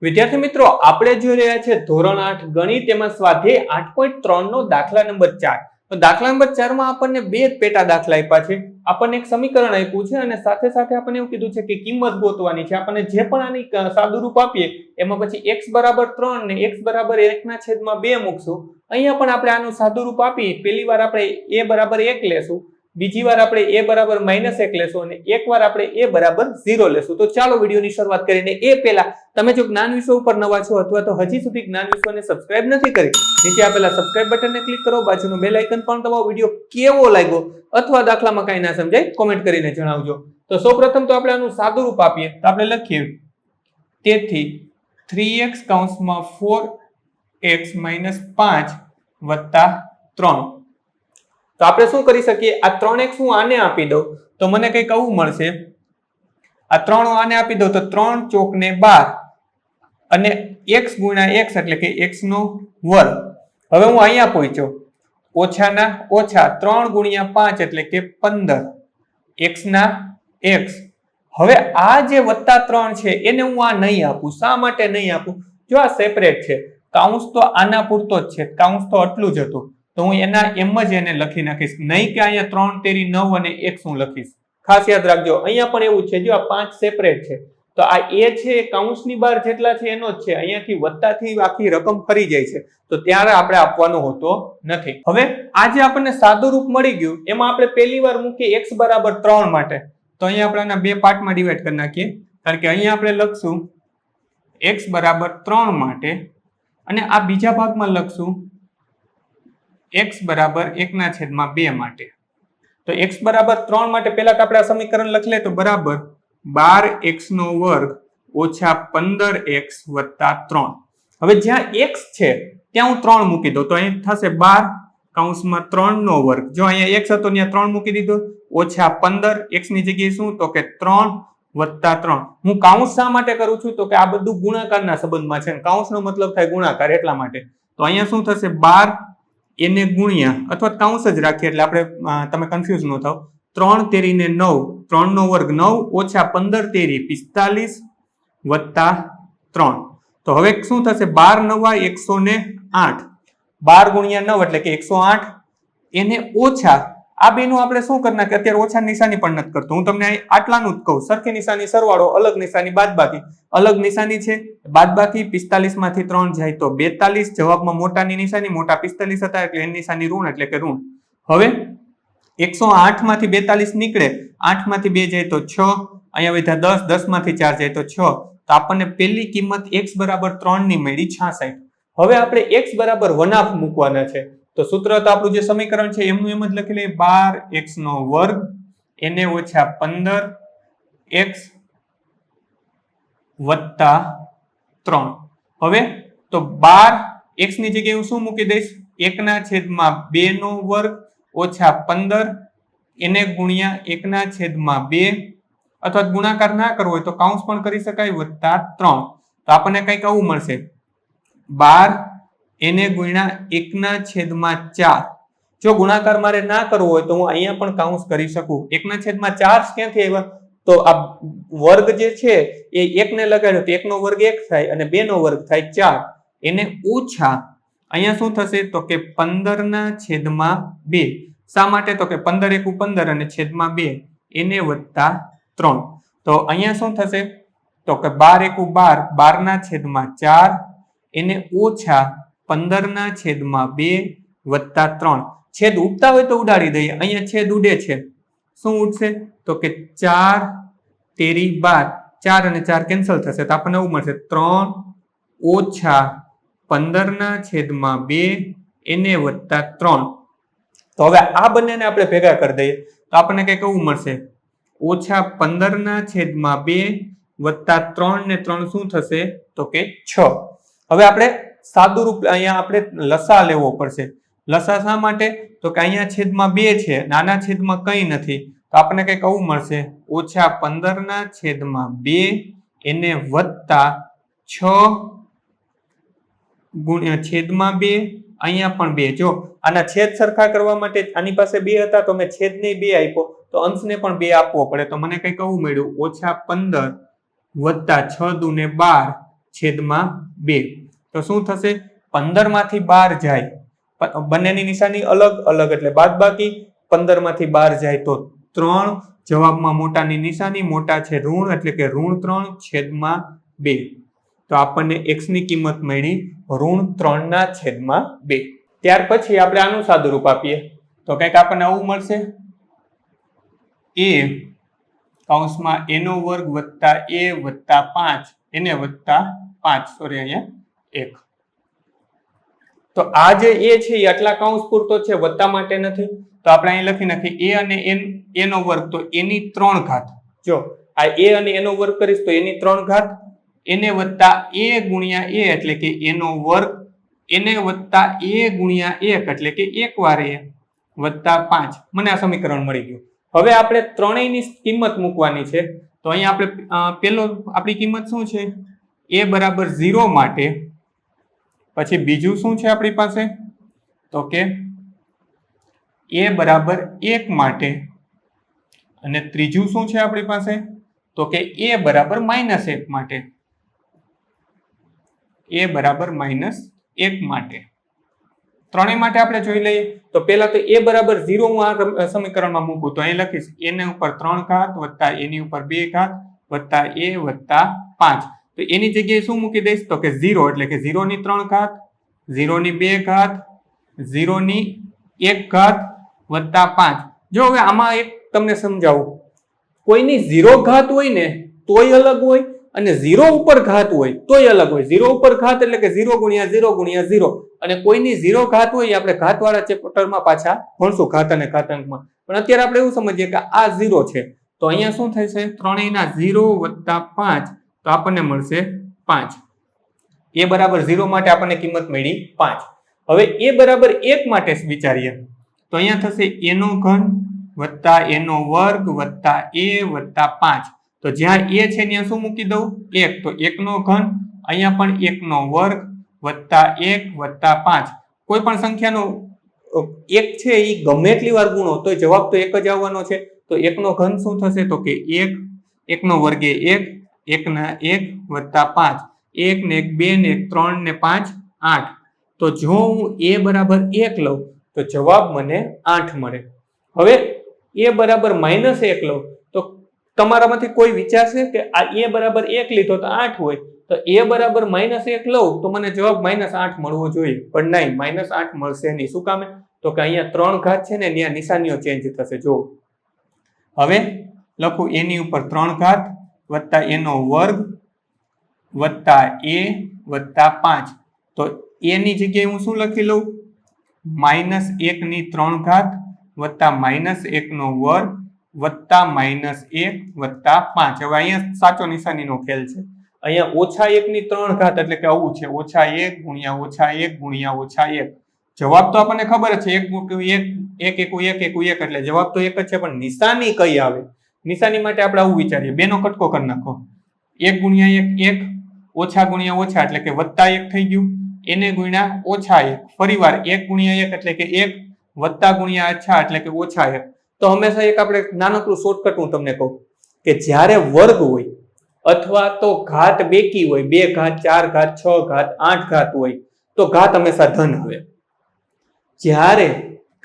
વિદ્યાર્થી મિત્રો, આપણે જોઈ રહ્યા છે ધોરણ 8 ગણિત, એમાં સ્વાધ્યાય 8.3 નો દાખલા નંબર 4. તો દાખલા નંબર 4 માં આપણને બે પેટા દાખલા આપ્યા છે. આપણને એક સમીકરણ આપ્યું છે અને સાથે સાથે આપણને એવું કીધું છે કે કિંમત ગોતવાની છે. આપણને જે પણ આની સાદું રૂપ આપીએ એમાં પછી x બરાબર 3 ને x બરાબર 1/2 મૂકશું. અહીંયા પણ આપણે આનું સાદું રૂપ આપી પહેલી વાર આપણે a બરાબર 1 લેશું, બીજી વાર આપણે a બરાબર -1 લેશું અને એકવાર આપણે a બરાબર 0 લેશું. તો ચાલો વિડીયોની શરૂઆત કરીને એ પહેલા તમે જો જ્ઞાન વિશ્વ ઉપર નવા છો અથવા તો હજી સુધી જ્ઞાન વિશ્વને સબસ્ક્રાઇબ નથી કરી, નીચે આપેલા સબસ્ક્રાઇબ બટનને ક્લિક કરો, બાજુનું બેલ આઇકન પણ દબાવો. વિડીયો કેવો લાગ્યો અથવા દાખલામાં કાંઈ ના સમજાય કોમેન્ટ કરીને જણાવજો. તો સૌપ્રથમ તો આપણે આનું સાદું રૂપ આપીએ તો આપણે લખીએ તેથી 3x કૌંસમાં 4x - 5 વત્તા 3. તો આપણે શું કરી શકીએ, આ 3x હું આને આપી દઉં તો મને કંઈક આવું મળશે. આ 3 આને આપી દઉં તો 3 ચોક ને 12 અને x ગુણ્યા x એટલે કે x નો વર્ગ. હવે હું અહીંયા પહોંચ્યો, ઓછાના ઓછા 3 ગુણ્યા 5 એટલે કે 15, x ના x. હવે આ જે વત્તા 3 છે એને હું આ નહીં આપું. શા માટે નહીં આપું? જો આ સેપરેટ છે, કાઉન્સ તો આના પૂરતો જ છે, કાઉન્સ તો આટલું જ હતું, તો હું એના એમ જ એને લખી નાખીશ, નહીં કે અહીંયા 3 તેરી 9 અને x હું લખીશ. ખાસ યાદ રાખજો, અહીંયા પણ એવું છે, જો આ 5 સેપરેટ છે તો આ a છે કાઉન્સની બહાર જેટલા છે એનો જ છે, અહીંયાથી વત્તાથી આખી રકમ ફરી જાય છે, તો ત્યારે આપણે આપવાનો હોતો નથી. હવે આ જે આપણને સાદું રૂપ મળી ગયું એમાં આપણે પહેલી વાર મૂકીએ x બરાબર 3 માટે, તો અહીંયા આપણે આના બે પાર્ટમાં ડિવાઈડ કરી નાખીએ. કારણ કે અહીંયા આપણે લખશું x બરાબર 3 માટે અને આ બીજા ભાગમાં લખશું x બરાબર 1/2 માટે. તો x બરાબર 3 માટે પહેલા તો આપણે આ સમીકરણ લખી લે તો બરાબર 12x નો વર્ગ ઓછા 15x વત્તા 3. હવે જ્યાં x છે ત્યાં હું 3 મૂકી દઉં તો અહીં થશે 12 કૌંસમાં 3 નો વર્ગ. જો અહીંયા x હતો ત્યાં 3 મૂકી દીધો, ઓછા 15, x ની જગ્યાએ શું તો કે 3 વત્તા 3. હું કાઉન્સ શા માટે કરું છું તો કે આ બધું ગુણાકારના સંબંધમાં છે, કાઉન્સનો મતલબ થાય ગુણાકાર, એટલા માટે. તો અહીંયા શું થશે 12 એને ગુણ્યા અથવા કાઉન્સ જ રાખીએ એટલે આપણે તમે કન્ફ્યુઝ ન થાવ, 3 તેરી ને 9, 3 નો વર્ગ 9 ઓછા 15 તેરી 45 વત્તા 3. તો હવે શું થશે 12 × 9 = 108, 12 ગુણ્યા 9 એટલે કે 108 એને ઓછા આ બેનું આપણે શું કરી નાખીએ, અત્યારે ઓછા નિશાની પણ નથી કરતો, હું તમને આટલાનું જ કહું, સરખી નિશાની સરવાળો, અલગ નિશાની બાદબાકી. અલગ નિશાની છે બાદબાકી, 45 માંથી 3 જાય તો 42, જવાબમાં મોટાની નિશાની, મોટા 45 હતા એટલે એની નિશાની ઋણ એટલે કે ઋણ. હવે 108 માંથી 42 નીકળે, 8 માંથી 2 જાય તો 6, અહીંયા વધ્યા 10, 10 માંથી 4 જાય તો 6. તો આપણને પહેલી કિંમત x બરાબર 3 ની મળી 66. હવે આપણે x બરાબર 1/2 મૂકવાના છે. તો સૂત્ર તો આપણું જે સમીકરણ છે એમનું એમ જ લખી લઈએ, 12x નો વર્ગ એને ઓછા 15x વત્તા 3. હવે તો 12x ની જગ્યાએ હું શું મૂકી દઈશ, 1/2 નો વર્ગ ઓછા 15 એને ગુણ્યા 1/2, અથવા ગુણાકાર ના કરવો હોય તો કાઉન્સ પણ કરી શકાય, વત્તા 3. તો આપણને કંઈક આવું મળશે, 12 એને ગુણ્યા 1/4. જો ગુણાકાર મારે ના કરવો હોય તો હું અહીંયા પણ કાઉન્સ કરી શકું. 1/4 ક્યાંથી આવ્યા, તો આ વર્ગ જે છે એ 1 ને લગાડ્યો તો 1 નો વર્ગ 1 થાય અને 2 નો વર્ગ થાય 4, એને ઓછા અહીંયા શું થશે તો કે 15/2. શા માટે તો કે 15 × 15 અને છેદમાં 2 એને વત્તા 3. તો અહીંયા શું થશે તો કે 12 × 12, 12/4 એને ઓછા 15/2 વત્તા 3. છેદ ઉડતા હોય તો ઉડાડી દઈએ, અહીંયા છેદ ઉડે છે, શું ઉડશે તો કે 4 તેરી 12, 4 અને 4 કેન્સલ થશે તો આપણને એવું મળશે 3 ઓછા 15/2 એને વત્તા 3. તો હવે આ બંનેને આપણે ભેગા કરી દઈએ તો આપણને કંઈક એવું મળશે, ઓછા 15/2 વત્તા 3 ને 3 શું થશે તો કે 6. હવે આપણે સાદું રૂપ અહીંયા આપણે લસા લેવો પડશે. લસા શા માટે તો કે અહીંયા છેદમાં 2 છે, નાના છેદમાં કંઈ નથી, તો આપણને કંઈક આવું મળશે, ઓછા 15/2 એને વત્તા 6 ગુણ્યા છેદમાં 2, અહીંયા પણ 2. જો આના છેદ સરખા કરવા માટે આની પાસે 2 હતા તો મેં છેદને 2 આપ્યો, તો અંશને પણ 2 આપવો પડે. તો મને કંઈક આવું મળ્યું, -15 વત્તા 6 દુ ને 12 છેદમાં 2. તો શું થશે? 15 માંથી 12 જાય, બંનેની નિશાની અલગ અલગ એટલે બાદબાકી. 15 માંથી 12 જાય તો 3. જવાબમાં મોટાની નિશાની, મોટા છે ઋણ એટલે કે -3 છેદમાં 2. તો આપણને x ની કિંમત મળી -3/2. ત્યાર પછી આપણે આનું સાદુરૂપ આપીએ તો કંઈક આપણને આવું મળશે, a કૌંસમાં a નો વર્ગ વત્તા a વત્તા 5 એને વત્તા 5 સોરી અહીંયા 1. તો આ જે a છે એ આટલા કૌંસ પૂરતો છે, વત્તા માટે નથી. તો આપણે અહીં લખી નાખીએ a અને a નો વર્ગ તો a ની 3 ઘાત. જો આ a અને a નો વર્ગ કરીશ તો a ની 3 ઘાત, એને વત્તા a ગુણ્યા a એટલે કે a નો વર્ગ, એને વત્તા a ગુણ્યા 1 એટલે કે 1 વાર a વત્તા 5. મને આ સમીકરણ મળી ગયું. હવે આપણે ત્રણેયની કિંમત મૂકવાની છે. તો અહીંયા આપણે પેલો આપણી કિંમત શું છે? a બરાબર 0 માટે. પછી બીજું શું છે આપણી પાસે? તો કે a બરાબર 1 માટે. અને ત્રીજું શું છે આપણી પાસે? તો કે a બરાબર -1 માટે. a બરાબર -1 માટે. ત્રણેય માટે આપણે જોઈ લઈએ. તો પહેલા તો a બરાબર 0 હું આ સમીકરણમાં મૂકું તો અહીં લખીશ a ને ઉપર 3 ઘાત વત્તા a ની ઉપર 2 ઘાત વત્તા a વત્તા 5. તો એની જગ્યાએ શું મૂકી દઈશ? તો કે 0 એટલે કે 0 ની 3 ઘાત, 0 ની 2 ઘાત, 0 ની 1 ઘાત વત્તા 5. જો હવે આમાં એક તમને સમજાવું, કોઈની 0 ઘાત હોય ને તોય અલગ હોય અને 0 ઉપર ઘાત હોય તોય અલગ હોય. 0 ઉપર ઘાત એટલે કે 0 ગુણ્યા 0 ગુણ્યા 0, અને કોઈની 0 ઘાત હોય આપણે ઘાતવાળા ચેપ્ટરમાં પાછા ભણશું, ઘાત અને ઘાતાંકમાં. પણ અત્યારે આપણે એવું સમજીએ કે આ 0 છે તો અહીંયા શું થશે? ત્રણેયના 0 વત્તા 5 તો આપણને મળશે 5. a બરાબર 0 માટે આપણને કિંમત મળી 5. હવે a બરાબર 1 માટે વિચારીએ તો અહીંયા થશે a નો ઘન વત્તા a નો વર્ગ વત્તા a વત્તા 5. તો જ્યાં a છે ત્યાં શું મૂકી દઉં? 1. તો 1 નો ઘન, અહીંયા પણ 1 નો વર્ગ વત્તા 1 વત્તા 5. કોઈ પણ સંખ્યાનો 1 છે એ ગમે એટલી વાર ગુણો તો જવાબ તો 1 જ આવવાનો છે. તો 1 નો ઘન શું થશે? તો કે 1, 1 નો વર્ગ એ 1, 1 ના 1 વત્તા 5, 1 ને 1 2 ને 1 3 ને 5 8. તો જો હું a બરાબર 1 લઉં તો જવાબ મને 8 મળે. હવે a બરાબર -1 લઉં તો તમારામાંથી કોઈ વિચારશે કે આ a બરાબર 1 લીધો તો 8 હોય, તો a બરાબર -1 લઉં તો મને જવાબ -8 મળવો જોઈએ. પણ નહીં, -8 મળશે નહીં. શું કામે? તો કે અહીંયા 3 ઘાત છે ને ત્યાં નિશાનીઓ ચેન્જ થશે. જો હવે લખું a ની ઉપર 3 ઘાત વત્તા a નો વર્ગ વત્તા a વત્તા 5. તો a ની જગ્યાએ હું શું લખી લઉં? -1 ની 3 ઘાત વત્તા -1 નો વર્ગ વત્તા -1 વત્તા 5. હવે અહીંયા સાચો નિશાનીનો ખેલ છે. અહીંયા -1 ની 3 ઘાત એટલે કે આવું છે, -1 ગુણ્યા -1 ગુણ્યા -1. જવાબ તો આપણને ખબર જ છે, 1 એટલે જવાબ તો 1 જ છે. પણ નિશાની કઈ આવે? નિશાની માટે આપણે આવું વિચારીએ, 2 નો કટકો કરી નાખો. 1 ગુણ્યા 1 ઓછા ગુણ્યા ઓછા એટલે કે વત્તા 1 થઈ ગયું. એને ગુણ્યા -1 ફરીવાર 1 ગુણ્યા 1 એટલે કે 1 વત્તા ગુણ્યા -1 એટલે કે -1. તો હંમેશા એક આપણે નાનકડું શોર્ટકટ હું તમને કહું કે જ્યારે વર્ગ હોય અથવા તો ઘાત બેકી હોય, 2 ઘાત 4 ઘાત 6 ઘાત 8 ઘાત હોય તો ઘાત હંમેશા ધન આવે. જ્યારે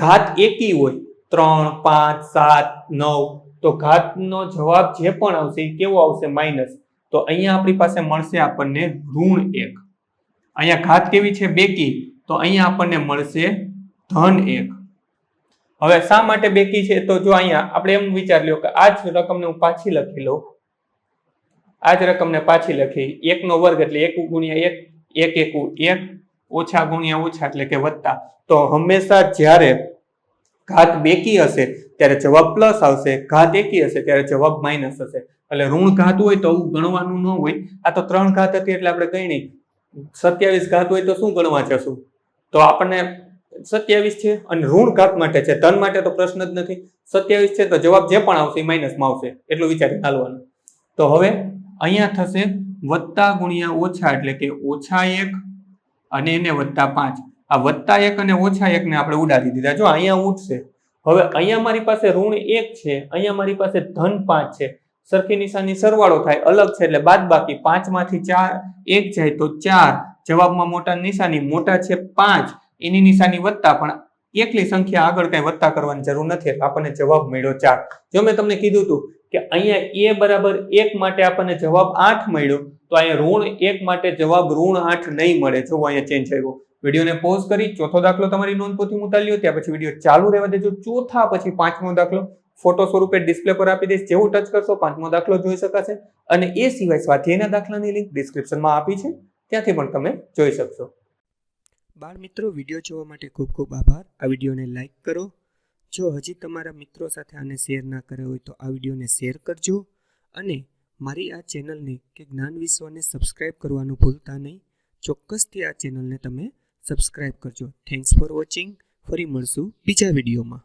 ઘાત એકી હોય 3 5 7 9 તો ઘાતનો જવાબ જે પણ આવશે એ કેવો આવશે? માઇનસ. તો અહીંયા આપણી પાસે મળશે આપણને -1. અહીંયા ઘાત કેવી છે? બેકી. તો અહીંયા આપણને મળશે -1. હવે શા માટે બેકી છે? તો જો અહીંયા આપણે એમ વિચાર લ્યો કે આ જ રકમને હું પાછી લખી લઉં, આ જ રકમને પાછી લખી 1 નો વર્ગ એટલે 1 ગુણ્યા 1, 1 1 ઓછા ગુણ્યા ઓછા એટલે કે વત્તા. તો હંમેશા જ્યારે ઘાત બેકી હશે ત્યારે જવાબ પ્લસ આવશે, ઘાત એકી હશે ત્યારે જવાબ માઇનસ હશે. એટલે ઋણ ઘાત હોય તો ગણવાનું ન હોય. આ તો 3 ઘાત હતી એટલે આપણે ગણી. 27 ઘાત હોય તો શું ગણવા જશું? તો આપણને 27 છે અને ઋણ ઘાત માટે છે, ધન માટે તો પ્રશ્ન જ નથી. 27 છે તો જવાબ જે પણ આવશે એ માઇનસમાં આવશે, એટલું વિચારી ચાલવાનું. તો હવે અહીંયા થશે વત્તા ગુણ્યા ઓછા એટલે કે -1 અને એને વત્તા 5. આ +1 અને -1 ને આપણે ઉડાડી દીધા. જો અહીંયા ઉઠશે હવે અહીંયા મારી પાસે ઋણ 1 છે, અહીંયા મારી પાસે ધન 5 છે. સરખી નિશાની સરવાળો થાય, અલગ છે એટલે બાદબાકી. 5 માંથી 4 1 જાય તો 4. જવાબમાં મોટા નિશાની મોટા છે 5, એની નિશાની વત્તા, પણ એકલી સંખ્યા આગળ કઈ વત્તા કરવાની જરૂર નથી એટલે આપણને જવાબ મળ્યો 4. જો મેં તમને કીધું હતું કે અહીંયા a બરાબર 1 માટે આપણને જવાબ 8 મળ્યો, તો અહીંયા ઋણ 1 માટે જવાબ ઋણ 8 નહીં મળે. જો અહીંયા ચેન્જ આવ્યો. વિડીયોને પોઝ કરી ચોથો દાખલો તમારી નોંધપોથીમાં ઉતારી લ્યો, ત્યાર પછી વિડીયો ચાલુ રહેવા દેજો. ચોથા પછી પાંચમો દાખલો ફોટો સ્વરૂપે ડિસ્પ્લે પર આપી દઈશ. જેવું ટચ કરશો પાંચમો દાખલો જોઈ શકાશે. અને એ સિવાય સ્વાધ્યાયના દાખલાની લિંક ડિસ્ક્રિપ્શનમાં આપી છે, ત્યાંથી પણ તમે જોઈ શકશો. બાળ મિત્રો, વિડીયો જોવા માટે ખૂબ ખૂબ આભાર. આ વિડીયોને લાઈક કરો. જો હજી તમારા મિત્રો સાથે આને શેર ના કર્યો હોય તો આ વિડીયોને શેર કરજો. અને મારી આ ચેનલને કે જ્ઞાન વિશ્વને સબસ્ક્રાઈબ કરવાનું ભૂલતા નહીં. ચોક્કસથી આ ચેનલને તમે સબસ્ક્રાઈબ કરજો. Thanks for watching. ફરી મળશું બીજા વિડીયોમાં.